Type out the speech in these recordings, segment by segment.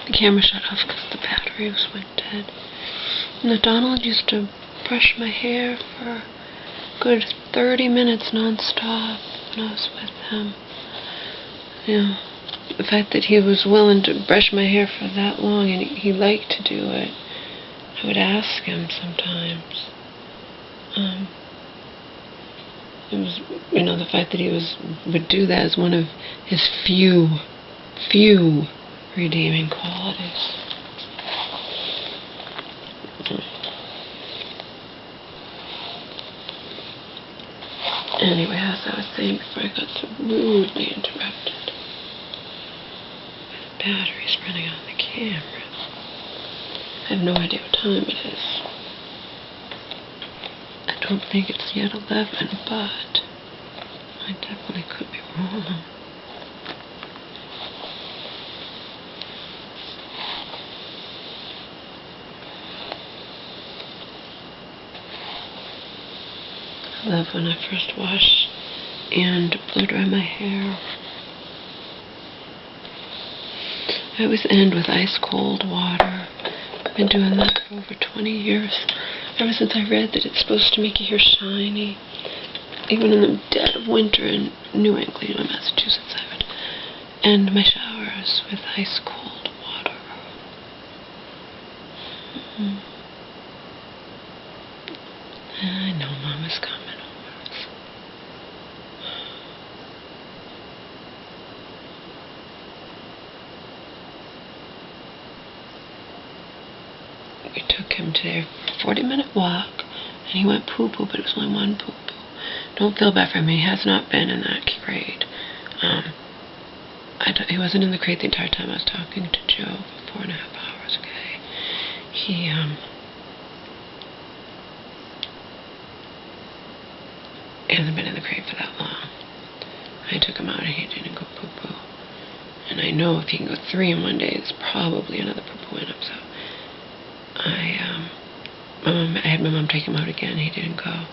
the camera shut off because the batteries went dead. And Donald used to brush my hair for a good 30 minutes non-stop when I was with him. Yeah. The fact that he was willing to brush my hair for that long and he liked to do it, I would ask him sometimes. It was, the fact that he would do that is one of his few redeeming qualities. Anyway, as I was saying before I got so rudely interrupted, the battery's running on the camera. I have no idea what time it is. I don't think it's yet 11, but I definitely could be wrong. I love when I first wash and blow dry my hair. I always end with ice cold water. I've been doing that for over 20 years. Ever since I read that it's supposed to make your hair shiny. Even in the dead of winter in New England, Massachusetts, I would end my showers with ice cold water. I know Mama's coming over. We took him today for a 40-minute walk, and he went poo-poo, but it was only one poo-poo. Don't feel bad for him. He has not been in that crate. He wasn't in the crate the entire time I was talking to Joe for 4.5 hours, okay? He hasn't been in the crate for that long. I took him out and he didn't go poo-poo. And I know if he can go 3 in one day, there's probably another poo-poo in him, so I had my mom take him out again. He didn't go.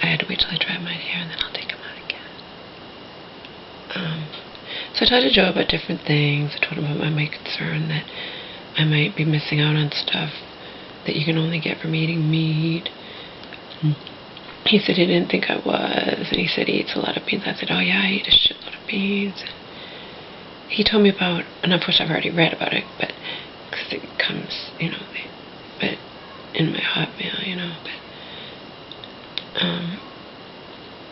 I had to wait till I dried my hair and then I'll take him out again. So I talked to Joe about different things. I told him about my concern that I might be missing out on stuff that you can only get from eating meat. He said he didn't think I was, and he said he eats a lot of beans. I said, oh yeah, I eat a shitload of beans. He told me about, and of course I've already read about it, but because it comes, but in my Hotmail, but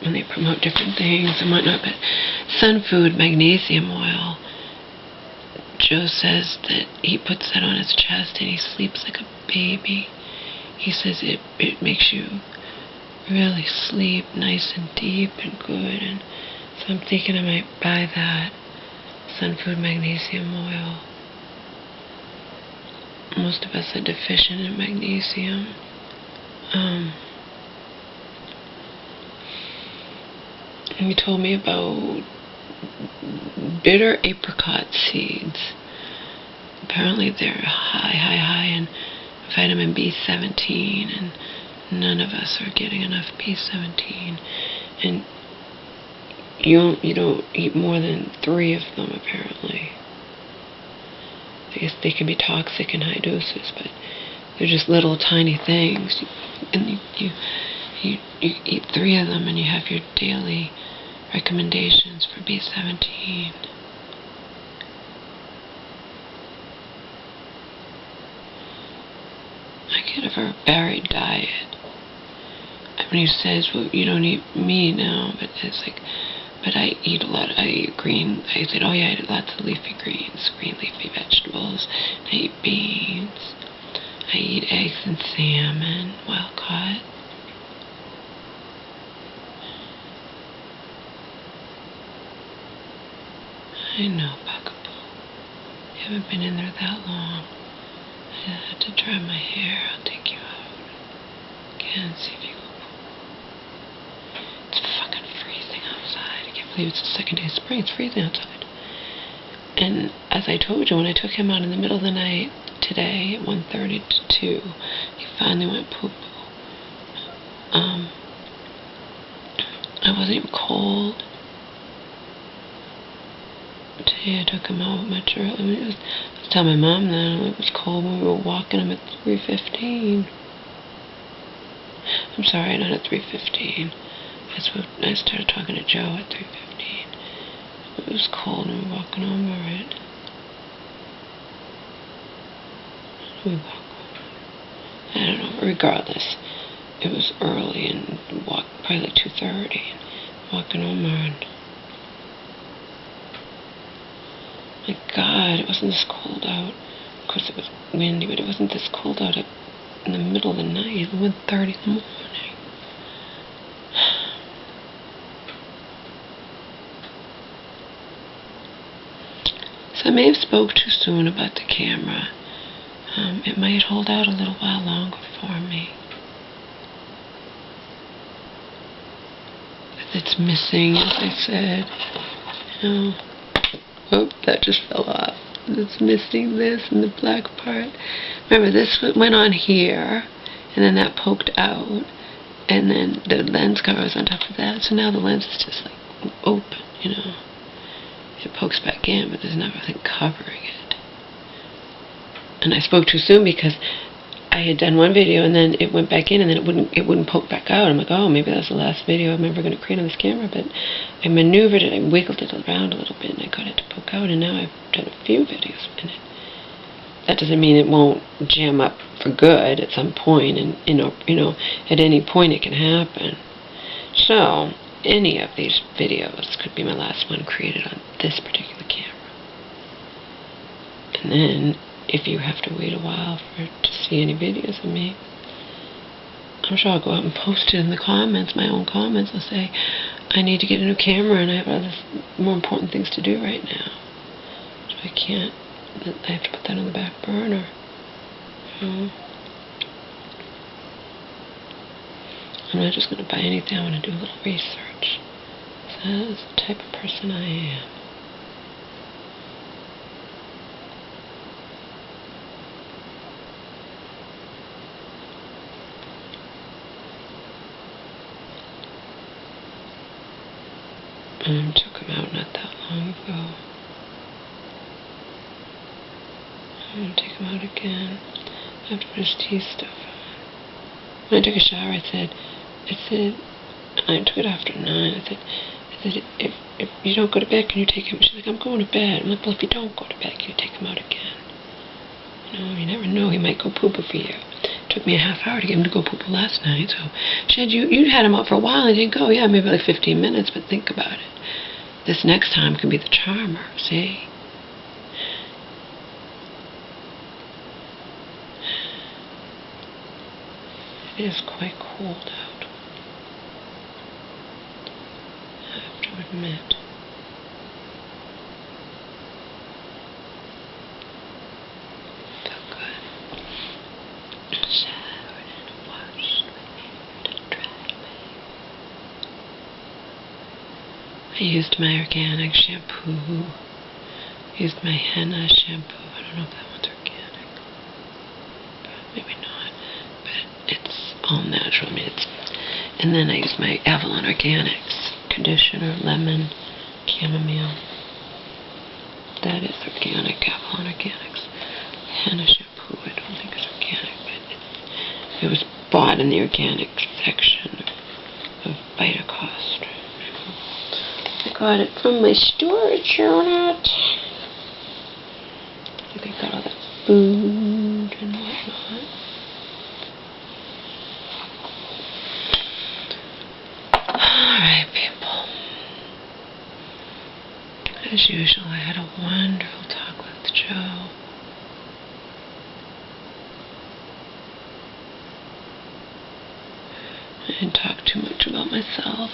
when they promote different things and whatnot, but Sun Food magnesium oil, Joe says that he puts that on his chest and he sleeps like a baby. He says it makes you really sleep nice and deep and good, and so I'm thinking I might buy that Sun Food magnesium oil. Most of us are deficient in magnesium. And he told me about bitter apricot seeds. Apparently they're high in vitamin B17, and none of us are getting enough B17. And you don't eat more than 3 of them, apparently. I guess they can be toxic in high doses, but they're just little tiny things. And you eat 3 of them and you have your daily recommendations for B17. I get a very varied diet. I mean, he says, well, you don't eat meat now, but it's like, but I eat a lot. I eat green. I said, oh yeah, I eat lots of leafy greens, green leafy vegetables. I eat beans. I eat eggs and salmon, wild caught. I know, Buckaboo. You haven't been in there that long. I had to dry my hair. I'll take you out again and see if you go poo. It's fucking freezing outside. I can't believe it's the second day of spring. It's freezing outside. And as I told you, when I took him out in the middle of the night today at 1:30 to 2, he finally went poo-poo. it wasn't even cold. Today I took him out much earlier. I mean, I was telling my mom that it was cold when we were walking him at 3:15. I'm sorry, not at 3:15. I started talking to Joe at 3:15. It was cold and we were walking over it. We walk over. I don't know. Regardless, it was early and probably like 2:30. Walking over and my God, it wasn't this cold out. Of course, it was windy, but it wasn't this cold out in the middle of the night. 1:30 in the morning. So I may have spoke too soon about the camera. It might hold out a little while longer for me. It's missing, as I said. Oh, that just fell off. It's missing this and the black part. Remember, this went on here, and then that poked out, and then the lens cover was on top of that. So now the lens is just like open, It pokes back in, but there's nothing covering it. And I spoke too soon because I had done one video and then it went back in and then it wouldn't poke back out. I'm like, oh, maybe that's the last video I'm ever going to create on this camera. But I maneuvered it, I wiggled it around a little bit, and I got it to poke out. And now I've done a few videos in it. That doesn't mean it won't jam up for good at some point, and at any point it can happen. So any of these videos could be my last one created on this particular camera. And then if you have to wait a while to see any videos of me, I'm sure I'll go out and post it in the comments, my own comments. I'll say, I need to get a new camera and I have other more important things to do right now. So I have to put that on the back burner. I'm not just going to buy anything. I want to do a little research. So that's the type of person I am. Took him out not that long ago. I'm going to take him out again. I have to put his teeth stuff on. When I took a shower, I said, I took it after 9. I said, if you don't go to bed, can you take him? She's like, I'm going to bed. I'm like, well, if you don't go to bed, can you take him out again? You never know. He might go poo-poo for you. It took me a half hour to get him to go poo-poo last night. So she said, you had him out for a while and he didn't go. Yeah, maybe like 15 minutes, but think about it. This next time can be the charmer, see? It is quite cold out, I have to admit. Felt good. Showered and washed my hair and dried my hair. I used my organic shampoo. Used my henna shampoo. I don't know if that one's organic. Maybe not. But it's all natural. And then I used my Avalon Organics conditioner, lemon, chamomile. That is organic, Avalon Organics. Henna shampoo, I don't think it's organic, but it was bought in the organic section of Vitacost. I got it from my storage unit. I think I got all that food and whatnot. Alright, people. As usual, I had a wonderful talk with Joe. I didn't talk too much about myself.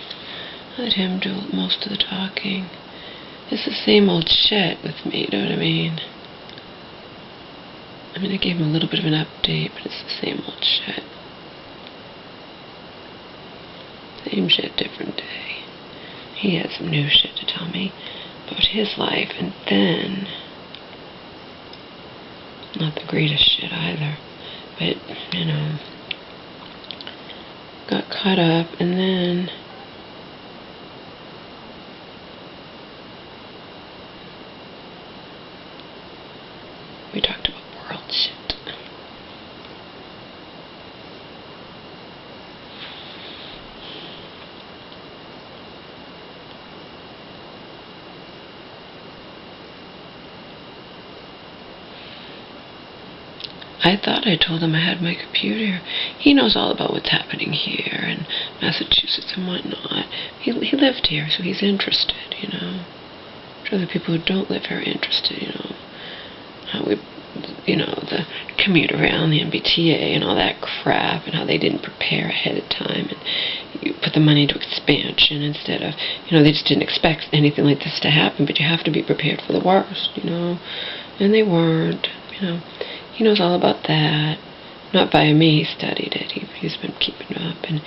I let him do most of the talking. It's the same old shit with me, you know what I mean? I gave him a little bit of an update, but it's the same old shit. Same shit, different day. He had some new shit to tell me about his life, and then, not the greatest shit either, but, got caught up, and then I thought I told him I had my computer. He knows all about what's happening here in Massachusetts and whatnot. He lived here, so he's interested, you know. I'm sure the people who don't live here are interested, you know. How we, you know, the commuter rail and the MBTA and all that crap, and how they didn't prepare ahead of time, and you put the money into expansion instead of, you know, they just didn't expect anything like this to happen, but you have to be prepared for the worst, you know. And they weren't, you know. He knows all about that. Not by me, he studied it. He's been keeping up. And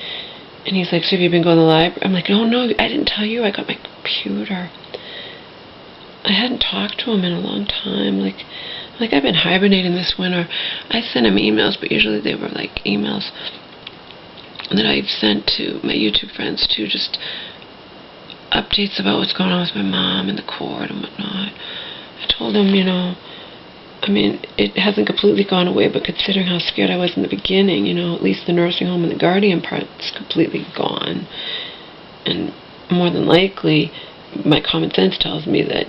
he's like, so have you been going to the library? I'm like, oh, no, I didn't tell you. I got my computer. I hadn't talked to him in a long time. Like I've been hibernating this winter. I sent him emails, but usually they were like emails that I've sent to my YouTube friends too, just updates about what's going on with my mom and the court and whatnot. I told him, you know, I mean, it hasn't completely gone away, but considering how scared I was in the beginning, you know, at least the nursing home and the guardian part's completely gone. And more than likely, my common sense tells me that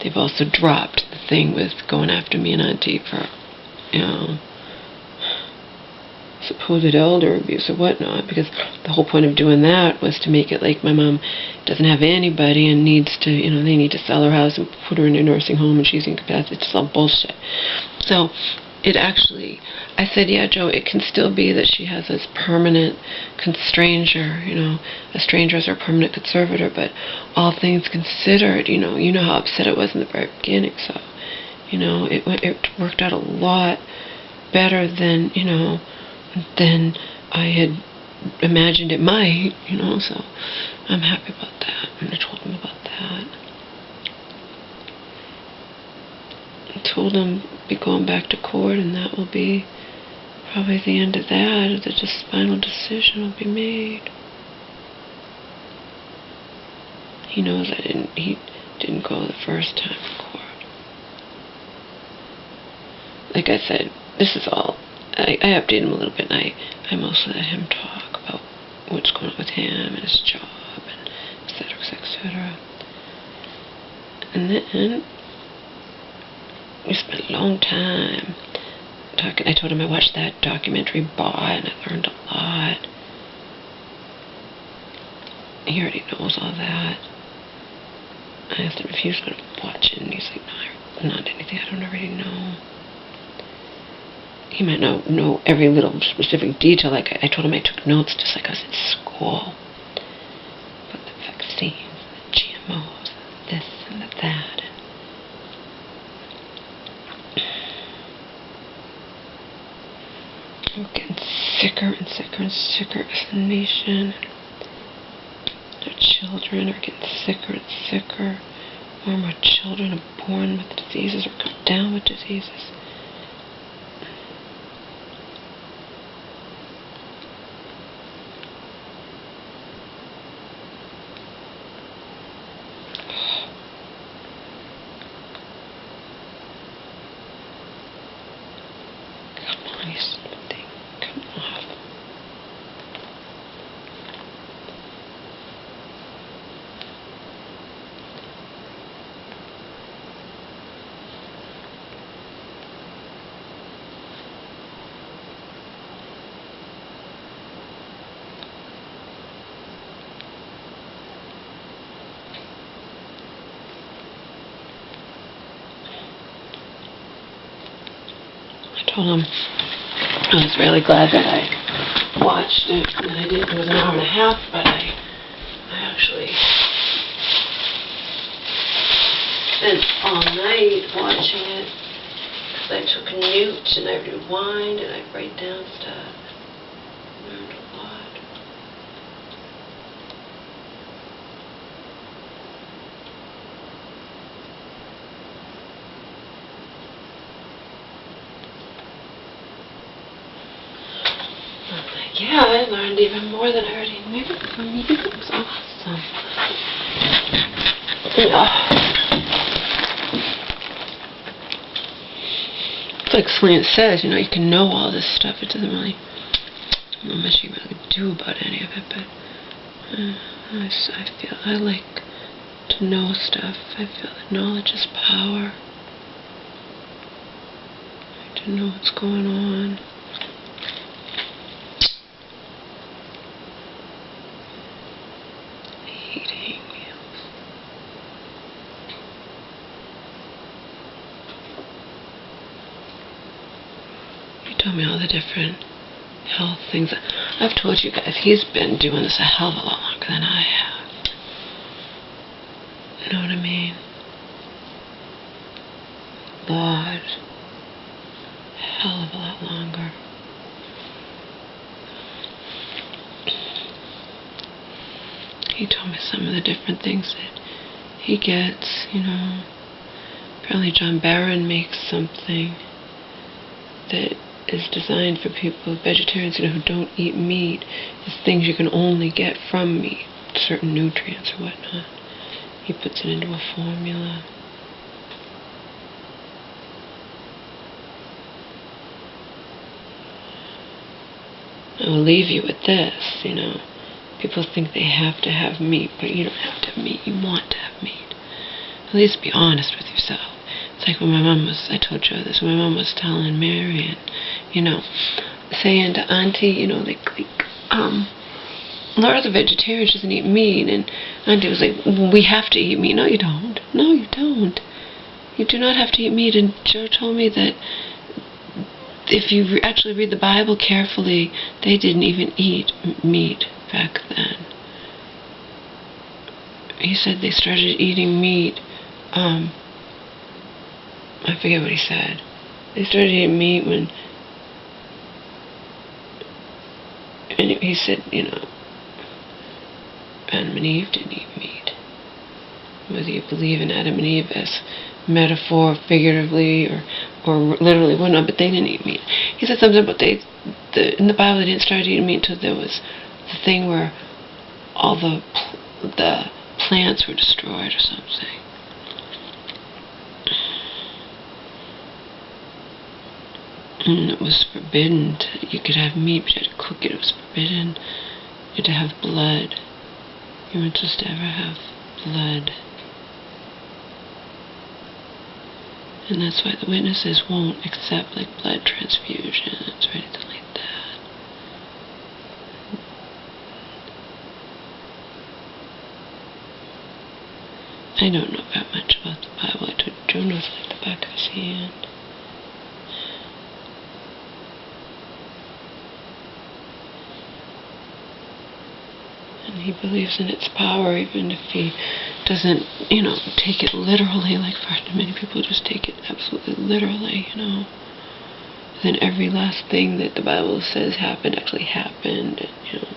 they've also dropped the thing with going after me and Auntie for, you know, supposed elder abuse or whatnot, because the whole point of doing that was to make it like my mom doesn't have anybody and needs to, you know, they need to sell her house and put her in a nursing home and she's incapacitated. It's all bullshit. So it actually, I said, yeah, Joe, it can still be that she has this permanent stranger, you know, a stranger as her permanent conservator, but all things considered, you know how upset I was in the very beginning, so, you know, it worked out a lot better than, you know, than I had imagined it might, you know, so I'm happy about that, and I told him about that. I told him I'll be going back to court, and that will be probably the end of that, the final decision will be made. He knows he didn't go the first time in court. Like I said, this is all, I updated him a little bit, and I mostly let him talk about what's going on with him and his job, and et cetera, et cetera. And then we spent a long time talking. I told him I watched that documentary, Bought, and I learned a lot. He already knows all that. I asked him if he was going to watch it, and he's like, no, not anything I don't already know. He might not know every little specific detail. Like I told him I took notes just like I was in school. But the vaccines, the GMOs, this and the that. We're getting sicker and sicker and sicker as a nation. Our children are getting sicker and sicker. More and more children are born with diseases or come down with diseases. I told him I was really glad that I watched it, and I did. It was an hour and a half, but I actually spent all night watching it, because I took notes and I rewind and I write down stuff. Learned a lot. Yeah, I learned even more than I already knew. It was awesome. It's like Selena says, you know, you can know all this stuff. It doesn't really, not much you really do about any of it, but I feel I like to know stuff. I feel that knowledge is power. I do. to know what's going on. Heating. He told me all the different health things. I've told you guys, he's been doing this a hell of a lot longer than I have. You know what I mean? Lot. Hell of a lot longer. He told me some of the different things that he gets, you know. Apparently John Barron makes something that is designed for people, vegetarians, you know, who don't eat meat. It's things you can only get from meat, certain nutrients or whatnot. He puts it into a formula. I will leave you with this, you know. People think they have to have meat, but you don't have to have meat. You want to have meat. At least be honest with yourself. It's like when my mom was, I told you this, when my mom was telling Mary, and, you know, saying to Auntie, you know, like Laura's a vegetarian, she doesn't eat meat, and Auntie was like, we have to eat meat. No, you don't. No, you don't. You do not have to eat meat. And Joe told me that if you actually read the Bible carefully, they didn't even eat meat back then. He said they started eating meat, I forget what he said. They started eating meat when, and he said, you know, Adam and Eve didn't eat meat. Whether you believe in Adam and Eve as metaphor, figuratively, or literally, well, no, but they didn't eat meat. He said something about in the Bible they didn't start eating meat until there was the thing where all the plants were destroyed or something. And it was forbidden you could have meat, but you had to cook it. It was forbidden. You had to have blood. You weren't supposed to ever have blood. And that's why the witnesses won't accept, like, blood transfusions or anything like that. I don't know that much about the Bible. I told Joe knows like the back of his hand. And he believes in its power, even if he doesn't, you know, take it literally, like far too many people just take it absolutely literally, you know. Then every last thing that the Bible says happened actually happened, and, you know.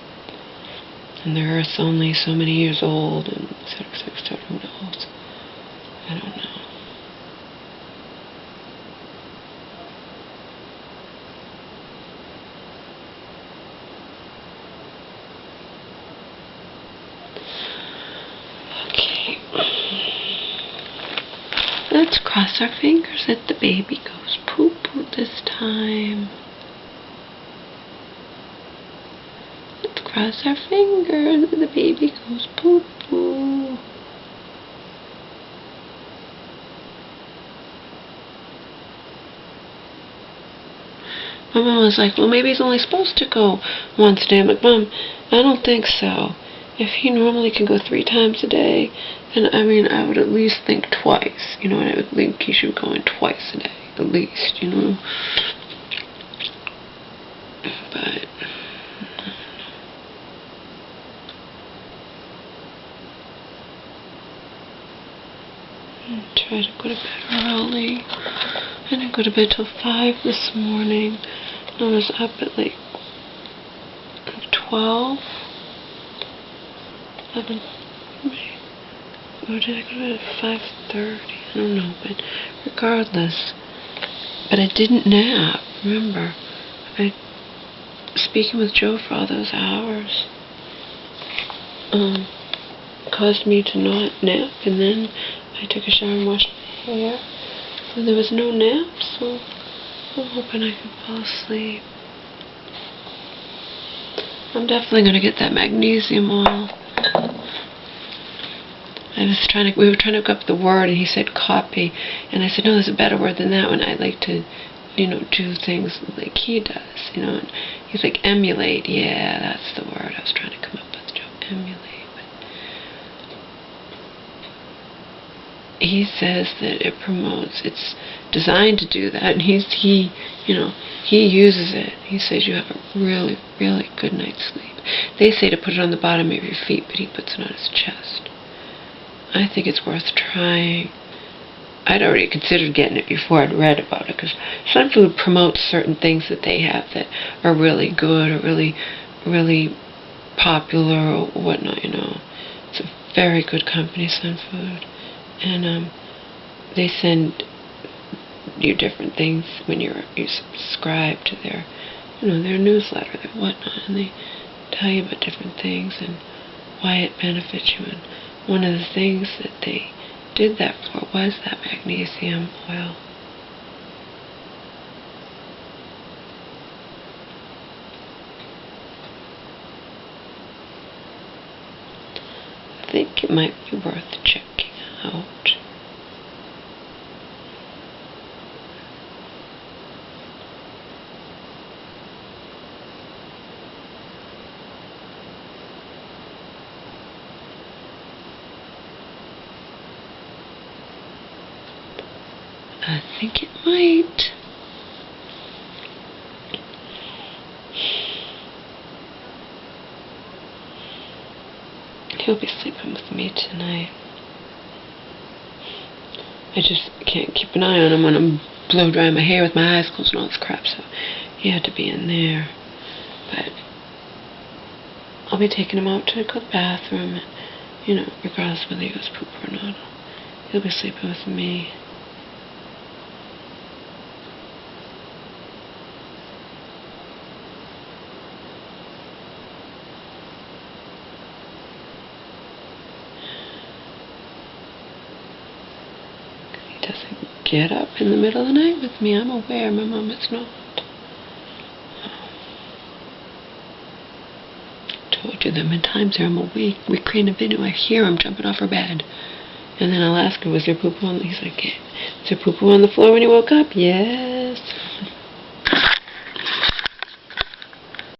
And the earth's only so many years old, and et cetera, et cetera, et cetera. Who knows? I don't know. Let's cross our fingers that the baby goes poo-poo this time. Let's cross our fingers that the baby goes poo-poo. My mom was like, well, maybe he's only supposed to go once a day. I'm like, Mom, I don't think so. If he normally can go 3 times a day, then, I mean, I would at least think twice, you know, and I would think he should go in twice a day, at least, you know. But I try to go to bed early. I didn't go to bed till 5 this morning. I was up at like 12. 11. Or did I go to bed at 5:30? I don't know, but regardless. But I didn't nap. Remember, speaking with Joe for all those hours caused me to not nap, and then I took a shower and washed my hair. So there was no nap, so I'm hoping I can fall asleep. I'm definitely going to get that magnesium oil. We were trying to look up the word, and he said copy, and I said, no, there's a better word than that one. I'd like to do things like he does, and he's like, emulate, yeah, that's the word I was trying to come up with, Joe, emulate. He says that it promotes, it's designed to do that, and he uses it. He says you have a really, really good night's sleep. They say to put it on the bottom of your feet, but he puts it on his chest. I think it's worth trying. I'd already considered getting it before I'd read about it, because Sun Food promotes certain things that they have that are really good or really, really popular or whatnot, It's a very good company, Sun Food. And they send you different things when you subscribe to their, their newsletter, their whatnot, and they tell you about different things and why it benefits you. And one of the things that they did that for was that magnesium oil. I think it might be worth checking out. I think it might. He'll be sleeping with me tonight. I just can't keep an eye on him when I'm blow drying my hair with my eyes closed and all this crap, so he had to be in there. But I'll be taking him out to go to the bathroom, and, regardless of whether he goes poop or not, he'll be sleeping with me. Doesn't get up in the middle of the night with me. I'm aware. My mom is not. Told you there have been times there I'm awake, recreating a video, I hear him jumping off her bed. And then I'll ask her, was there poo-poo on the... He's like, yeah. Was there poo-poo on the floor when you woke up? Yeah.